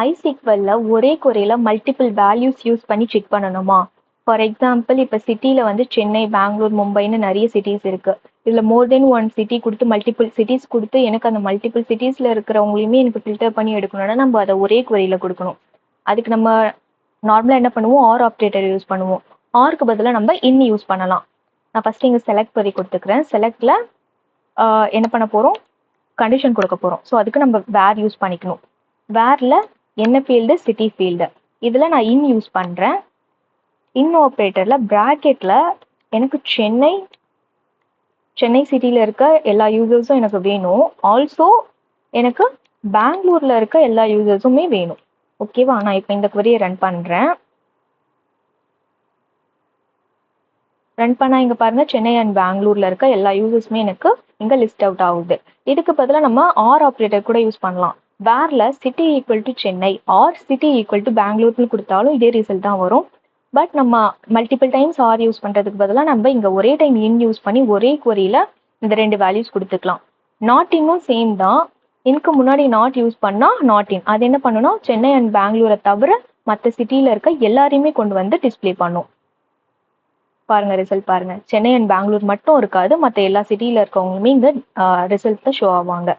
MySQLல ஒரே queryல multiple values use பண்ணி check பண்ணணுமா? ஃபார் எக்ஸாம்பிள் இப்போ சிட்டியில் வந்து சென்னை, பெங்களூர், மும்பைன்னு நிறைய சிட்டிஸ் இருக்கு. இதில் மோர் தென் ஒன் சிட்டி கொடுத்து மல்டிபிள் சிட்டிஸ் கொடுத்து எனக்கு அந்த மல்டிபிள் சிட்டிஸில் இருக்கிறவங்களையுமே எனக்கு ஃபில்டர் பண்ணி எடுக்கணும்னா நம்ம அதை ஒரே queryல கொடுக்கணும். அதுக்கு நம்ம நார்மலாக என்ன பண்ணுவோம், ஆர் ஆப்ரேட்டர் யூஸ் பண்ணுவோம். ஆருக்கு பதிலாக நம்ம இன் யூஸ் பண்ணலாம். நான் ஃபஸ்ட்டு இங்கே செலக்ட் query கொடுத்துக்கிறேன். செலக்டில் என்ன பண்ண போகிறோம், கண்டிஷன் கொடுக்க போகிறோம். ஸோ அதுக்கு நம்ம வேர் யூஸ் பண்ணிக்கணும். வேரில் என்ன ஃபீல்டு, சிட்டி ஃபீல்டு. இதில் நான் இன் யூஸ் பண்ணுறேன். இன் ஆப்ரேட்டரில் ப்ராக்கெட்டில் எனக்கு சென்னை சிட்டியில் இருக்க எல்லா யூசர்ஸும் எனக்கு வேணும். ஆல்சோ எனக்கு பெங்களூரில் இருக்க எல்லா யூசர்ஸுமே வேணும். ஓகேவா? நான் இப்போ இந்த query ரன் பண்ணுறேன். ரன் பண்ணால் இங்கே பாருங்கள், சென்னை அண்ட் பெங்களூரில் இருக்க எல்லா யூசர்ஸுமே எனக்கு இங்கே லிஸ்ட் அவுட் ஆகுது. இதுக்கு பதிலாக நம்ம ஆர் ஆப்ரேட்டர் கூட யூஸ் பண்ணலாம். வேரில் city equal to Chennai or city equal to பெங்களூர்னு கொடுத்தாலும் இதே ரிசல்ட் தான் வரும். பட் நம்ம மல்டிபிள் டைம்ஸ் ஆர் யூஸ் பண்ணுறதுக்கு பதிலாக நம்ம இங்கே ஒரே டைம் இன் யூஸ் பண்ணி ஒரே queryல இந்த ரெண்டு வேல்யூஸ் கொடுத்துக்கலாம். நாட் இன்னும் சேம் தான். இன்க்கு முன்னாடி நாட் யூஸ் பண்ணால் நாட் இன். அது என்ன பண்ணணும், சென்னை அண்ட் பெங்களூரை தவிர மற்ற சிட்டியில் இருக்க எல்லாரையுமே கொண்டு வந்து டிஸ்பிளே பண்ணும். பாருங்க, ரிசல்ட் பாருங்க. சென்னை அண்ட் பெங்களூர் மட்டும் இருக்காது, மற்ற எல்லா சிட்டியில் இருக்கவங்களுமே இங்கே ரிசல்ட் ஷோ ஆவாங்க.